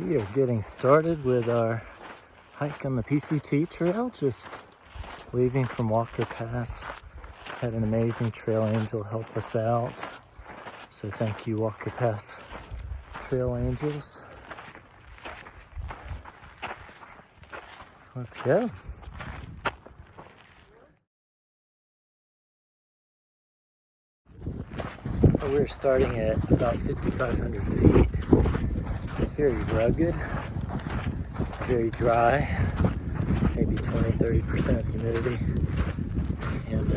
We are getting started with our hike on the PCT trail, just leaving from Walker Pass. Had an amazing trail angel help us out. So thank you, Walker Pass Trail Angels. Let's go. We're starting at about 5,500 feet. It's very rugged, very dry, maybe 20-30% humidity, and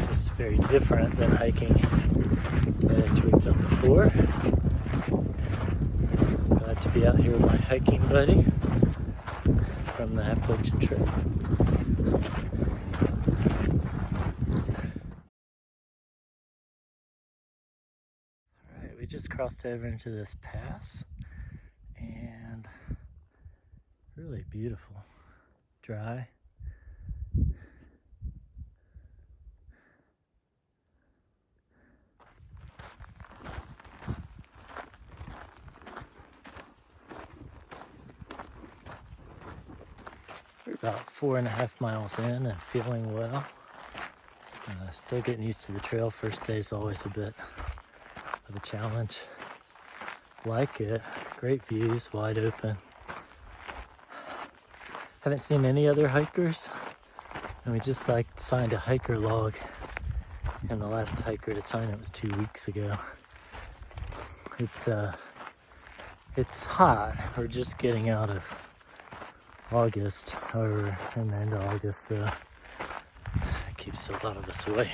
just very different than hiking that we've done before. Glad to be out here with my hiking buddy from the Appalachian Trail. We just crossed over into this pass, and really beautiful, dry. We're about 4.5 miles in and feeling well. Still getting used to the trail. First day is always a bit of a challenge. Like it. Great views, wide open. Haven't seen any other hikers, and we just signed a hiker log, and the last hiker to sign it was 2 weeks ago. It's hot. We're just getting out of August, or in the end of August, so it keeps a lot of us away.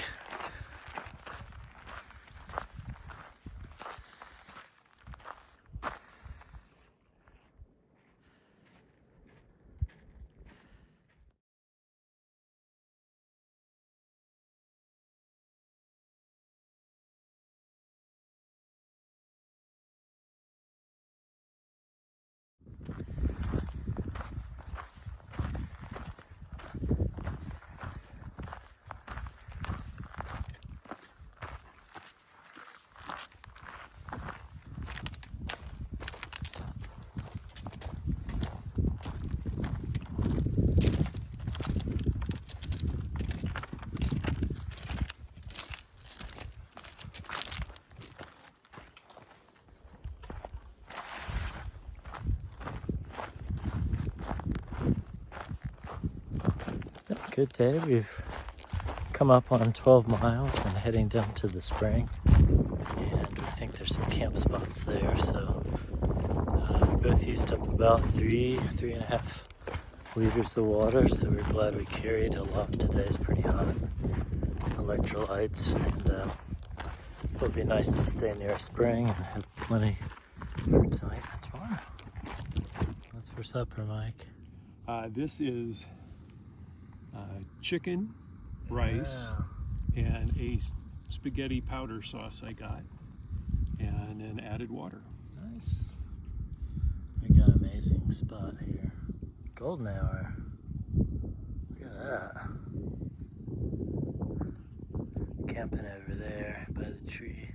Good day. We've come up on 12 miles and heading down to the spring, and we think there's some camp spots there. So we both used up about 3.5 liters of water, so we're glad we carried a lot. Today's pretty hot. Electrolytes, and it'll be nice to stay near a spring and have plenty for tonight and tomorrow. What's for supper, Mike? This is chicken, rice, and a spaghetti powder sauce I got, and then added water. Nice. We got an amazing spot here. Golden hour. Look at that. Camping over there by the tree.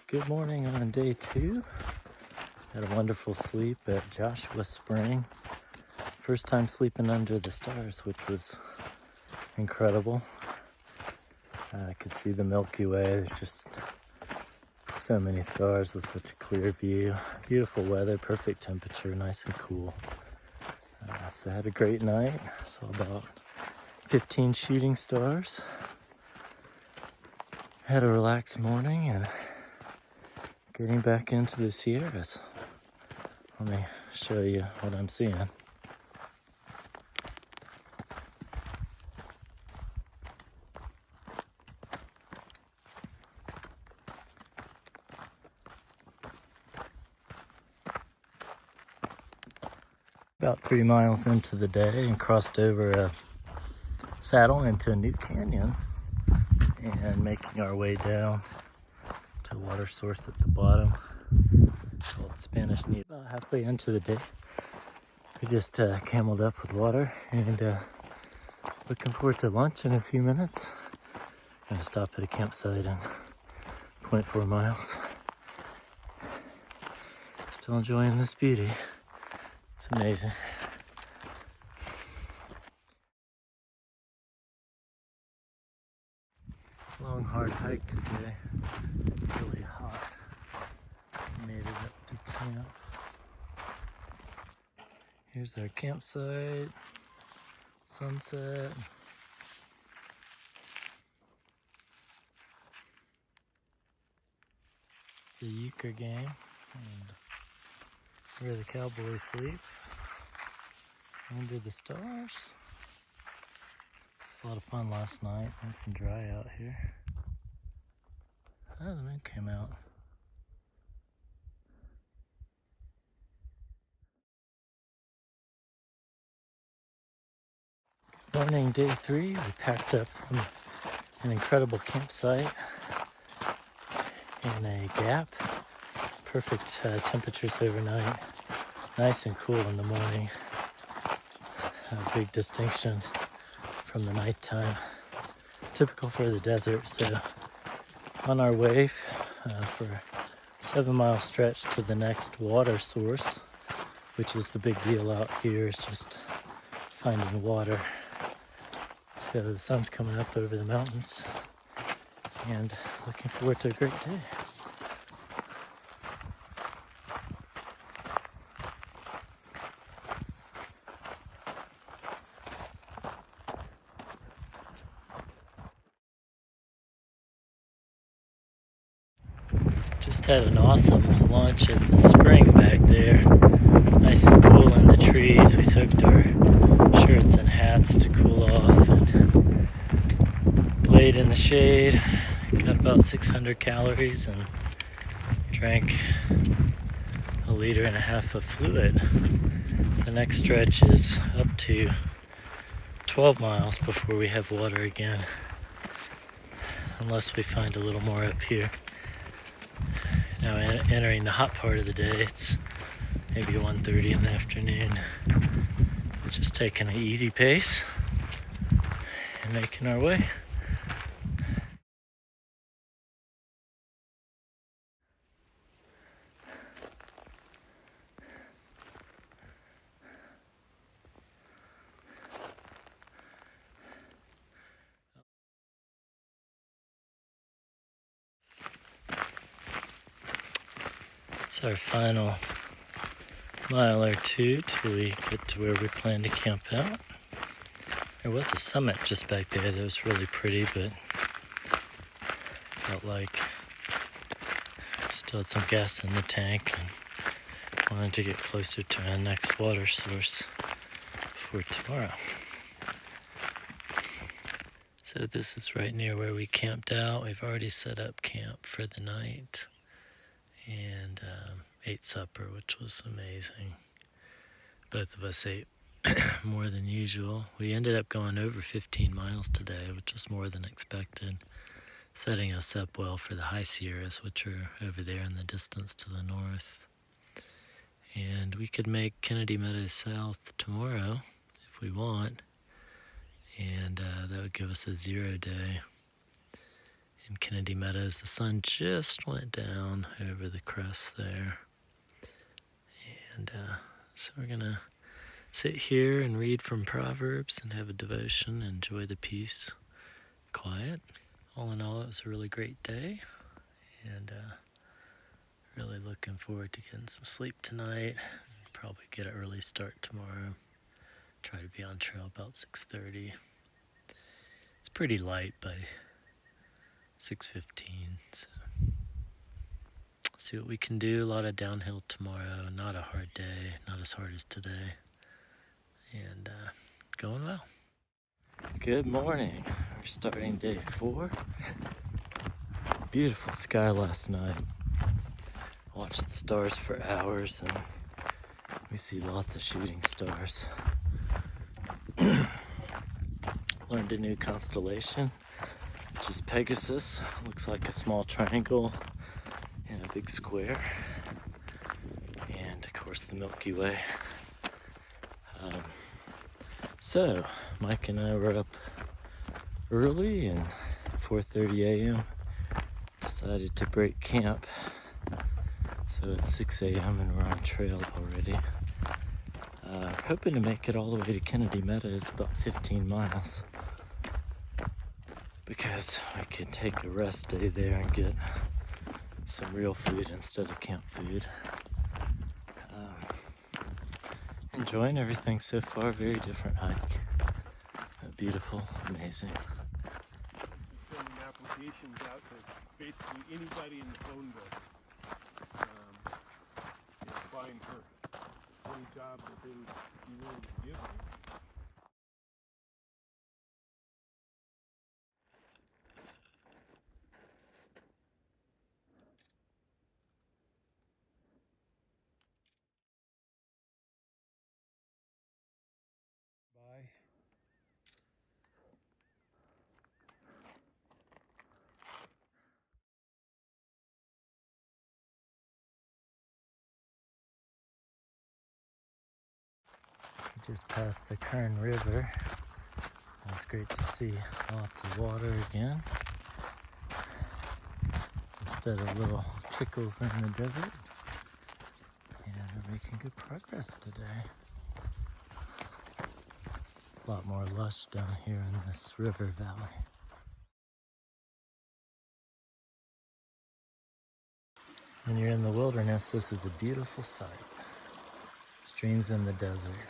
Good morning on day 2. Had a wonderful sleep at Joshua Spring. First time sleeping under the stars, which was incredible. I could see the Milky Way. There's just so many stars with such a clear view. Beautiful weather, perfect temperature, nice and cool. So I had a great night. Saw about 15 shooting stars. Had a relaxed morning and getting back into the Sierras. Let me show you what I'm seeing. About 3 miles into the day and crossed over a saddle into a new canyon. and making our way down to a water source at the bottom called Spanish Needle. About halfway into the day, we just cameled up with water and looking forward to lunch in a few minutes. Gonna stop at a campsite in 0.4 miles. Still enjoying this beauty. It's amazing. Long hard hike today. Really hot. Made it up to camp. Here's our campsite. Sunset. The euchre game. And where the cowboys sleep. Under the stars. It's a lot of fun last night. Nice and dry out here. Oh, the moon came out. Morning, day 3. We packed up from an incredible campsite in a gap. Perfect temperatures overnight. Nice and cool in the morning. A big distinction from the nighttime. Typical for the desert. So on our way for a 7-mile stretch to the next water source, which is the big deal out here, is just finding water. So the sun's coming up over the mountains and looking forward to a great day. Just had an awesome lunch at the spring back there. Nice and cool in the trees. We soaked our shirts and hats to cool off and laid in the shade. Got about 600 calories and drank 1.5 liters of fluid. The next stretch is up to 12 miles before we have water again, unless we find a little more up here. Now entering the hot part of the day, it's maybe 1:30 in the afternoon. We're just taking an easy pace and making our way. It's our final mile or two till we get to where we plan to camp out. There was a summit just back there that was really pretty, but felt like still had some gas in the tank and wanted to get closer to our next water source for tomorrow. So this is right near where we camped out. We've already set up camp for the night and ate supper, which was amazing. Both of us ate more than usual. We ended up going over 15 miles today, which was more than expected, setting us up well for the high Sierras, which are over there in the distance to the north. And we could make Kennedy Meadows South tomorrow if we want, and that would give us a 0 day. In Kennedy Meadows, the sun just went down over the crest there. And so we're going to sit here and read from Proverbs and have a devotion, enjoy the peace, quiet. All in all, it was a really great day, and really looking forward to getting some sleep tonight. Probably get an early start tomorrow. Try to be on trail about 6:30. It's pretty light by 6:15, so see what we can do. A lot of downhill tomorrow. Not a hard day, not as hard as today, and going well. Good morning. We're starting day 4. Beautiful sky last night. Watched the stars for hours, and we see lots of shooting stars. Learned a new constellation, which is Pegasus. Looks like a small triangle in a big square. And of course the Milky Way. So Mike and I were up early and 4:30 a.m. decided to break camp. So it's 6 a.m. and we're on trail already. Hoping to make it all the way to Kennedy Meadows, about 15 miles. Because we could take a rest day there and get some real food instead of camp food. Enjoying everything so far. Very different hike. Beautiful, amazing. Sending applications out to basically anybody in the phone book. Applying for any job that they would be willing to give me. Bye. Just past the Kern River. It was great to see lots of water again instead of little trickles in the desert. And we're making good progress today. A lot more lush down here in this river valley. When you're in the wilderness, this is a beautiful sight. Streams in the desert.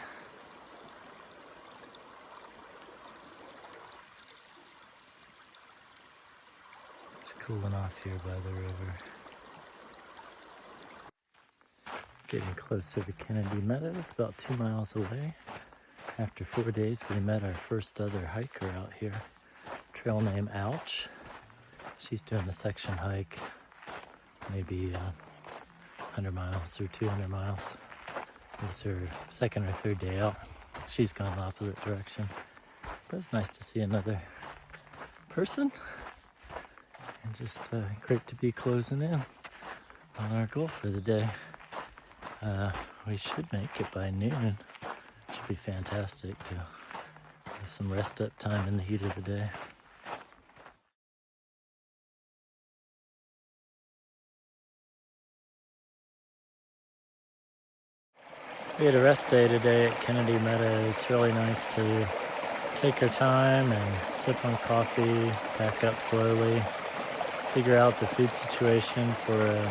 Cooling off here by the river. Getting closer to Kennedy Meadows, about 2 miles away. After 4 days, we met our first other hiker out here, trail name Ouch. She's doing a section hike, maybe 100 miles or 200 miles. It's her second or third day out. She's gone the opposite direction. But it's nice to see another person. And just great to be closing in on our goal for the day. We should make it by noon. Should be fantastic to have some rest up time in the heat of the day. We had a rest day today at Kennedy Meadows. Really nice to take our time and sip on coffee, back up slowly. Figure out the food situation for a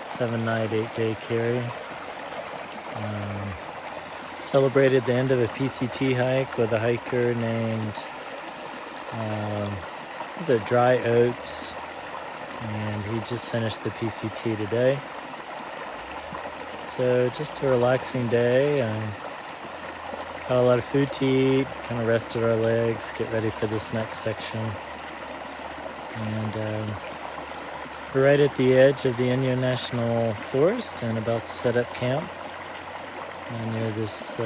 7-night, 8-day carry. Celebrated the end of a PCT hike with a hiker named Dry Oats, and he just finished the PCT today. So just a relaxing day. Got a lot of food to eat, kind of rested our legs, get ready for this next section. And we're right at the edge of the Inyo National Forest and about to set up camp near this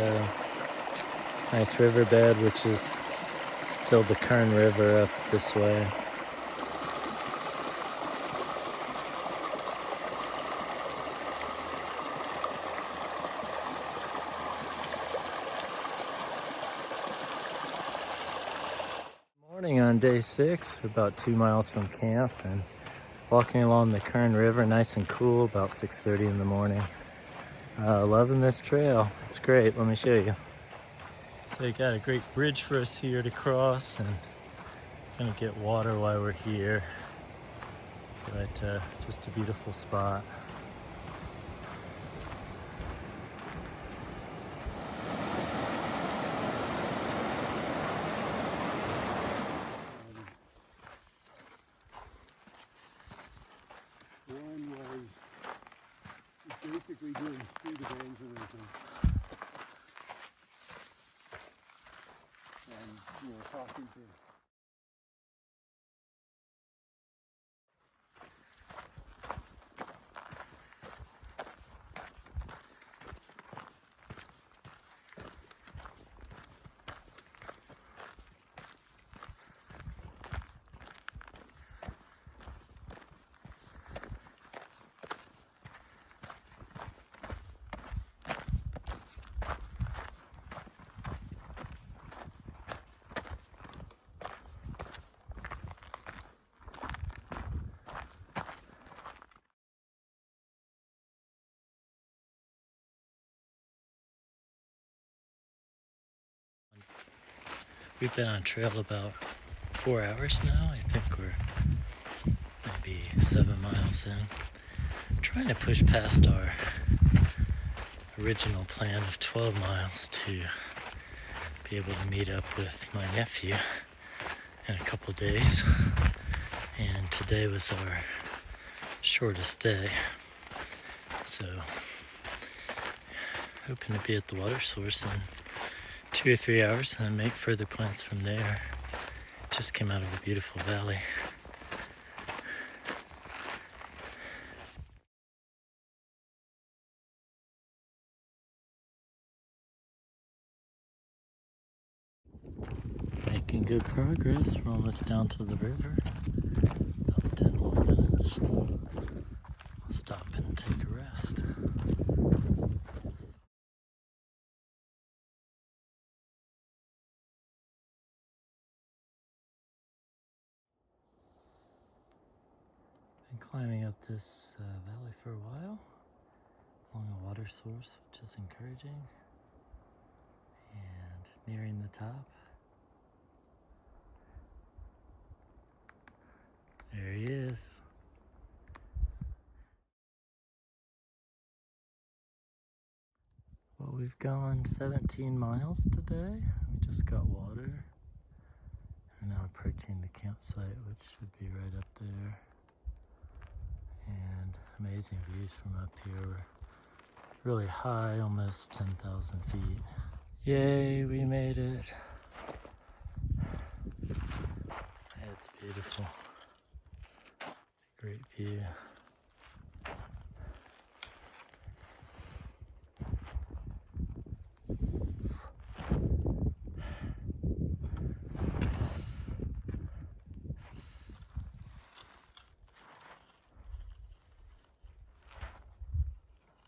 nice riverbed, which is still the Kern River up this way. Morning on day 6, we're about 2 miles from camp and walking along the Kern River, nice and cool, about 6:30 in the morning. Loving this trail. It's great. Let me show you. So you got a great bridge for us here to cross, and gonna get water while we're here. But just a beautiful spot. One was basically doing street evangelism and talking to We've been on trail about 4 hours now. I think we're maybe 7 miles in. I'm trying to push past our original plan of 12 miles to be able to meet up with my nephew in a couple days. And today was our shortest day. So, hoping to be at the water source in 2 or 3 hours and then make further plans from there. Just came out of a beautiful valley. Making good progress. We're almost down to the river. About 10 more minutes. We'll stop and take a rest. Been climbing up this valley for a while along a water source, which is encouraging. And nearing the top. There he is. Well, we've gone 17 miles today. We just got water. We're now approaching the campsite, which should be right up there. And amazing views from up here. We're really high, almost 10,000 feet. Yay, we made it. It's beautiful. Great view.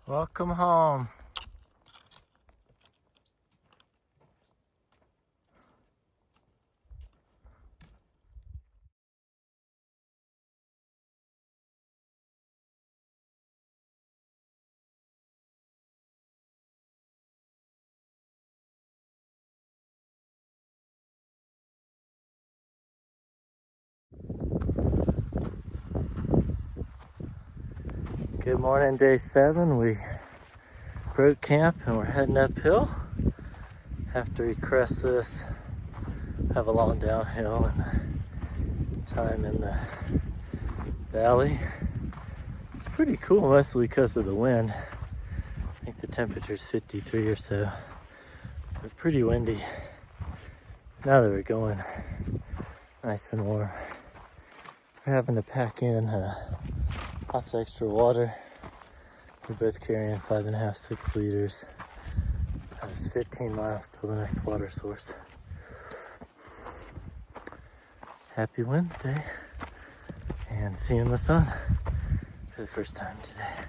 Welcome home. Good morning, day 7. We broke camp and we're heading uphill. After we crest this, have a long downhill and time in the valley. It's pretty cool, mostly because of the wind. I think the temperature's 53 or so. It's pretty windy. Now that we're going nice and warm, we're having to pack in lots of extra water. We're both carrying 5.5, 6 liters. That is 15 miles till the next water source. Happy Wednesday, and seeing the sun for the first time today.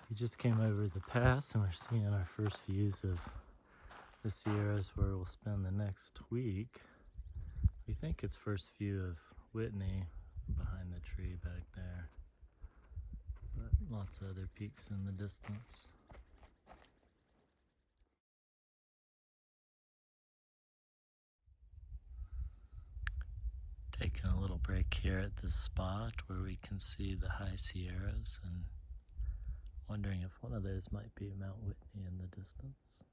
We just came over the pass and we're seeing our first views of the Sierras, where we'll spend the next week. We think it's first view of Whitney behind the tree back there, but lots of other peaks in the distance. Taking a little break here at this spot where we can see the high Sierras, and wondering if one of those might be Mount Whitney in the distance.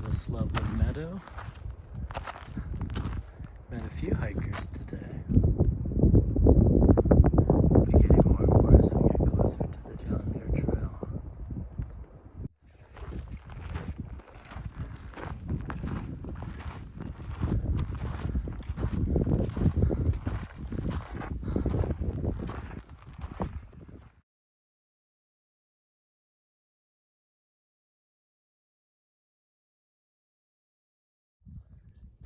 this lovely meadow. Met a few hikers today. We'll be getting more and more as we get closer to the John Muir Trail.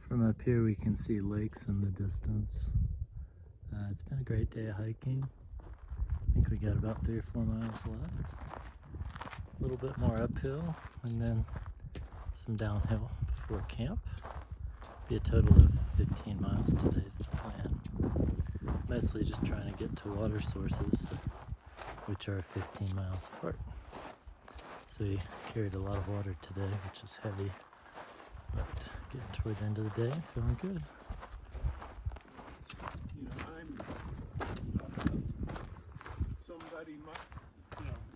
From up here we can see lakes in the distance. It's been a great day of hiking. I think we got about 3 or 4 miles left. A little bit more uphill and then some downhill before camp. Be a total of 15 miles today's the plan. Mostly just trying to get to water sources, which are 15 miles apart. So we carried a lot of water today, which is heavy. But getting toward the end of the day, feeling good. You know, I'm somebody,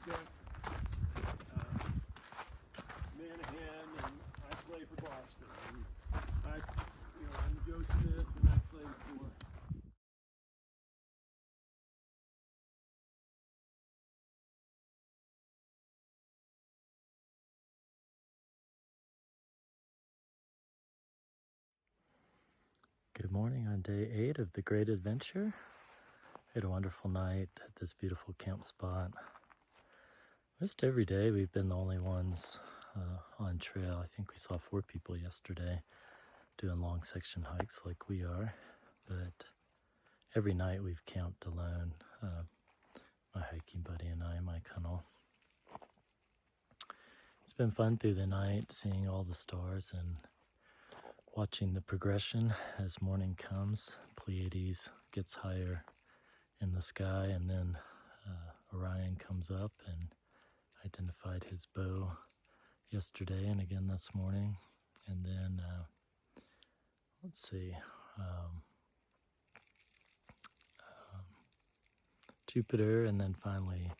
Jack Manahan, and I play for Boston. And I'm Joe Smith, and I play for. Good morning on day 8 of the Great Adventure. We had a wonderful night at this beautiful camp spot. Most every day we've been the only ones on trail. I think we saw 4 people yesterday doing long section hikes like we are, but every night we've camped alone. My hiking buddy and I, my Connell. It's been fun through the night, seeing all the stars and watching the progression as morning comes. Pleiades gets higher in the sky, and then Orion comes up and identified his bow yesterday and again this morning. And then, let's see, Jupiter, and then finally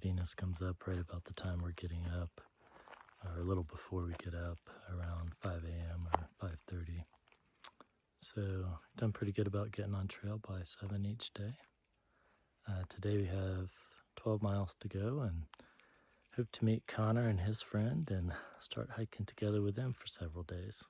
Venus comes up right about the time we're getting up, or a little before we get up, around 5 a.m. or 5:30. So done pretty good about getting on trail by 7 each day. Today we have 12 miles to go and hope to meet Connor and his friend and start hiking together with them for several days.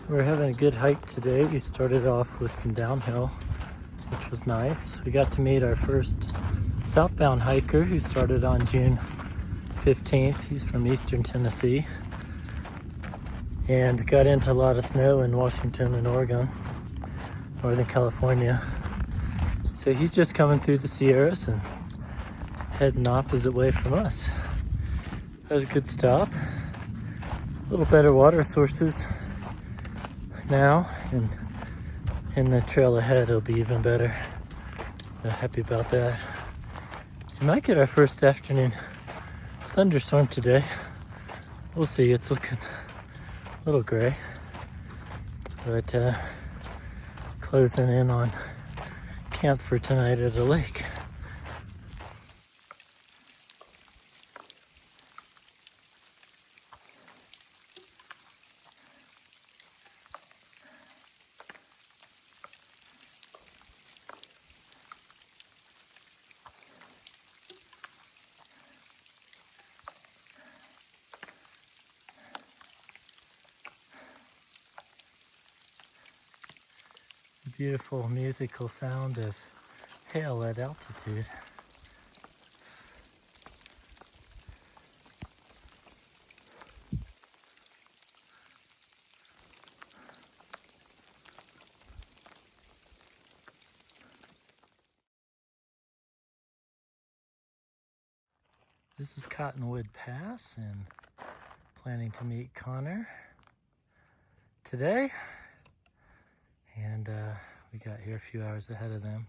We're having a good hike today. We started off with some downhill, which was nice. We got to meet our first southbound hiker who started on June 15th. He's from eastern Tennessee and got into a lot of snow in Washington and Oregon, Northern California. So he's just coming through the Sierras and heading the opposite way from us. That was a good stop. A little better water sources now, and in the trail ahead it'll be even better. I'm happy about that. We might get our first afternoon thunderstorm today. We'll see. It's looking a little gray, but closing in on camp for tonight at a lake. Beautiful musical sound of hail at altitude. This is Cottonwood Pass, and planning to meet Connor today. And we got here a few hours ahead of them,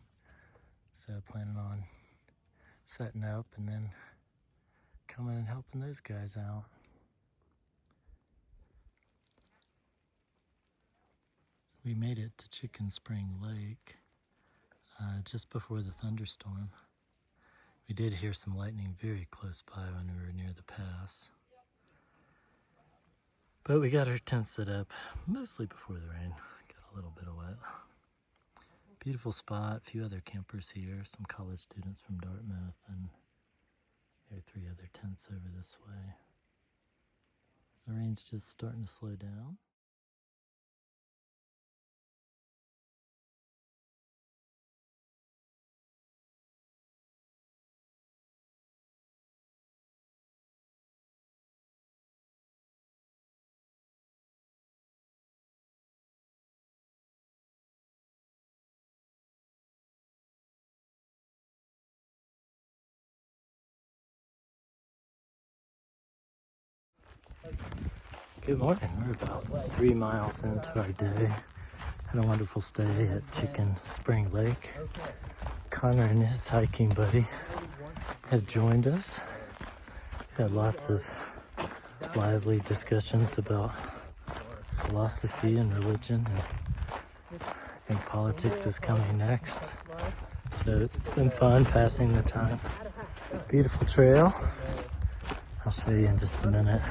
so planning on setting up and then coming and helping those guys out. We made it to Chicken Spring Lake just before the thunderstorm. We did hear some lightning very close by when we were near the pass. But we got our tent set up mostly before the rain. Got a little bit of wet. Beautiful spot, a few other campers here, some college students from Dartmouth, and there are 3 other tents over this way. The rain's just starting to slow down. Good morning. We're about 3 miles into our day. Had a wonderful stay at Chicken Spring Lake. Connor and his hiking buddy have joined us. We've had lots of lively discussions about philosophy and religion, and I think politics is coming next. So it's been fun passing the time. Beautiful trail. I'll show you in just a minute.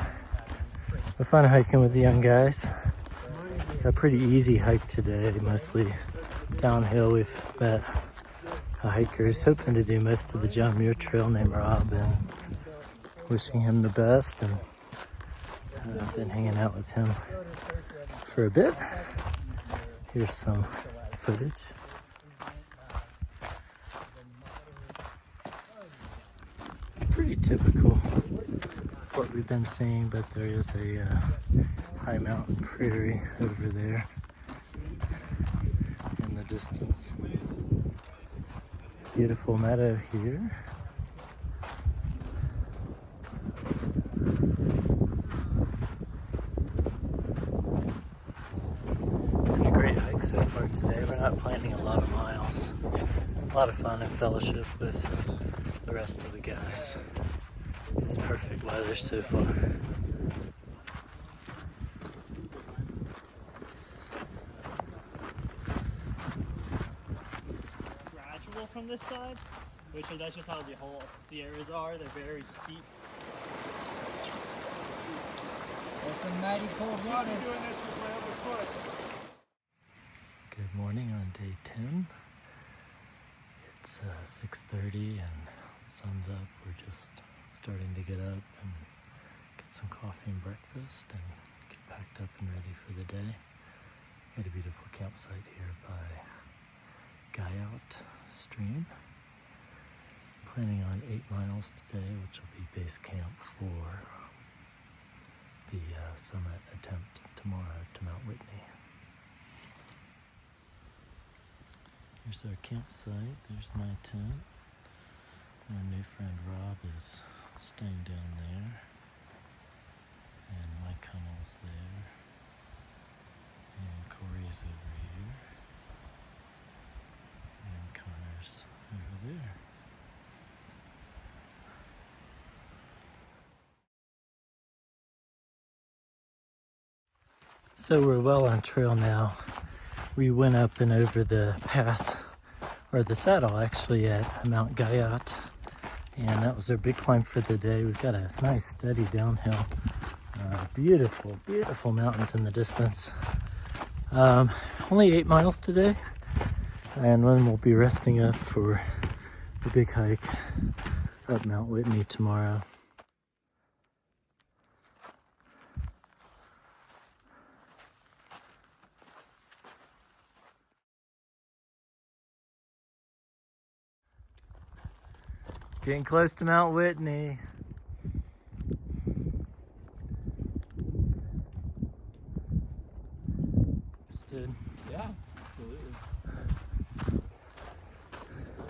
We're fun hiking with the young guys. Got a pretty easy hike today, mostly downhill. We've met a hiker who's hoping to do most of the John Muir Trail named Rob, and wishing him the best, and I've been hanging out with him for a bit. Here's some footage. Pretty typical what we've been seeing, but there is a high mountain prairie over there in the distance. Beautiful meadow here. Been a great hike so far today. We're not planning a lot of miles. A lot of fun and fellowship with the rest of the guys. It's perfect weather so far. Gradual from this side, which that's just how the whole Sierras are. They're very steep. That's some mighty cold water. Good morning on day 10. It's 6:30 and the sun's up. We're just starting to get up and get some coffee and breakfast and get packed up and ready for the day. We had a beautiful campsite here by Guyot Stream. Planning on 8 miles today, which will be base camp for the summit attempt tomorrow to Mount Whitney. Here's our campsite. There's my tent. Our new friend Rob is staying down there, and Mike Hunnell's there, and Corey's over here, and Connor's over there. So we're well on trail now. We went up and over the pass, or the saddle actually, at Mount Guyot. And that was our big climb for the day. We've got a nice steady downhill. Beautiful, beautiful mountains in the distance. Only 8 miles today. And then we'll be resting up for the big hike up Mount Whitney tomorrow. Getting close to Mount Whitney. Understood. Yeah, absolutely.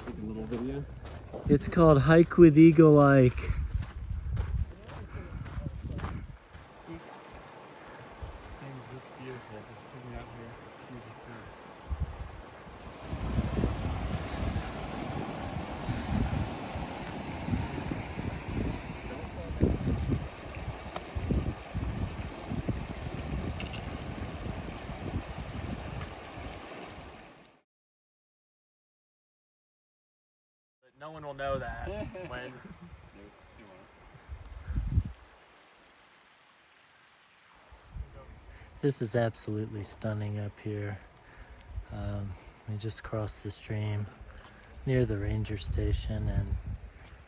Taking little videos. It's called Hike with Eagle Ike. It's beautiful just sitting out here through the sun. No one will know that when. This is absolutely stunning up here. We just crossed the stream near the ranger station, and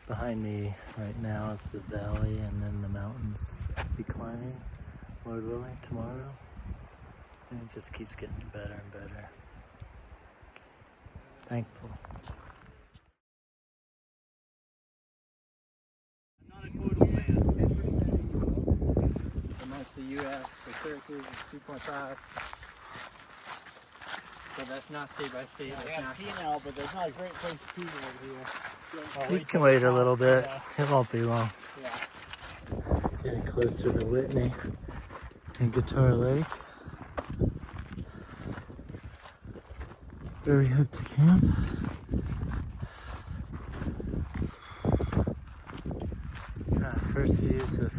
behind me right now is the valley and then the mountains I'll be climbing, Lord willing, tomorrow. And it just keeps getting better and better. Thankful. I'm not a total fan. 10% amongst the U.S. The Syracuse is 2.5. So that's not state by state. That's national. Now, but there's not a great place to over here. You can wait a little bit. Yeah. It won't be long. Yeah. Getting closer to Whitney and Guitar Lake, where we hope to camp. First views of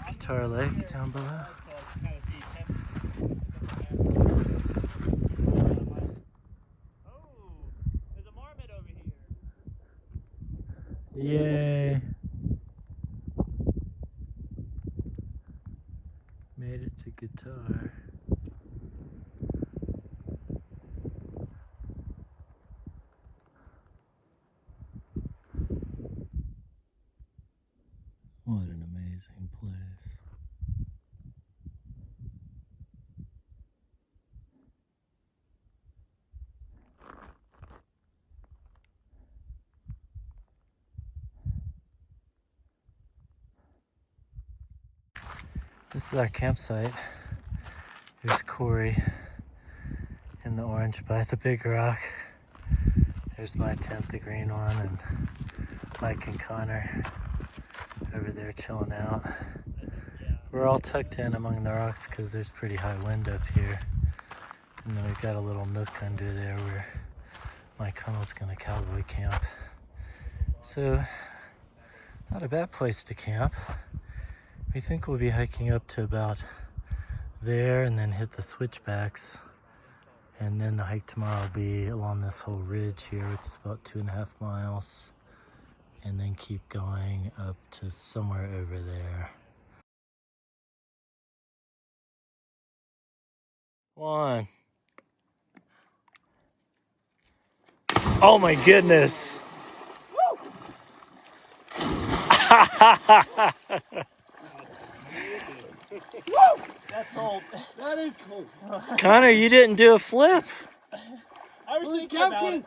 Guitar Lake down below. There's a marmot over here. Yay! Made it to Guitar. What an amazing place. This is our campsite. There's Corey in the orange by the big rock. There's my tent, the green one, and Mike and Connor over there chilling out. We're all tucked in among the rocks because there's pretty high wind up here. And then we've got a little nook under there where Mike Hunnell's gonna cowboy camp. So, not a bad place to camp. We think we'll be hiking up to about there and then hit the switchbacks. And then the hike tomorrow will be along this whole ridge here, which is about 2.5 miles. And then keep going up to somewhere over there. One. Oh my goodness. That's cold. That is cold. Connor, you didn't do a flip. I was thinking about it.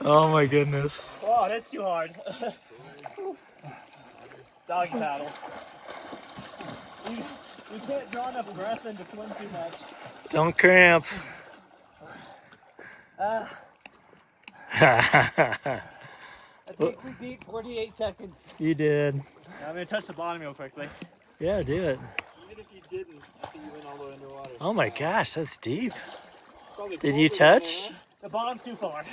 Oh my goodness. Oh, that's too hard. Doggy paddle. You can't draw enough breath and to swim too much. Don't cramp. I think we beat 48 seconds. You did. I'm gonna touch the bottom real quickly. Yeah, do it. Even if you didn't, you went all the way underwater. Oh my gosh, that's deep. Probably Did you touch? The bottom's too far.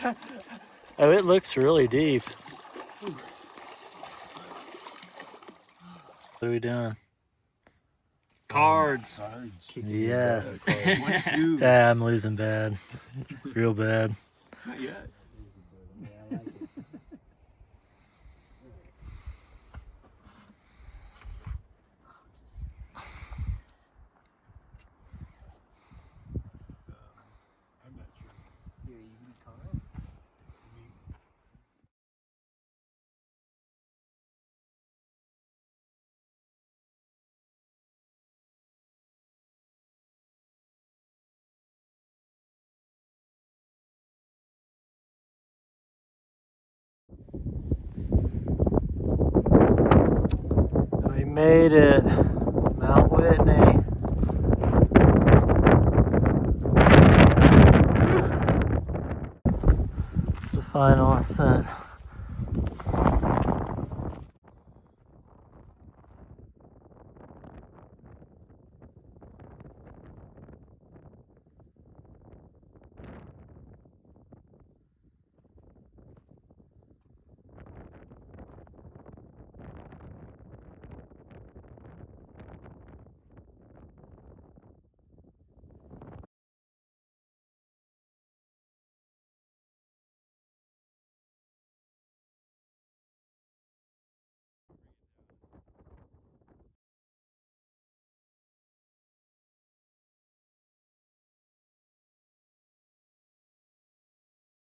Oh, it looks really deep. What are we doing? Cards. Yes. What, two? Yeah, I'm losing bad. Real bad. Not yet. I'm not sure. Here, you can come. We made it. Mount Whitney. It's the final ascent.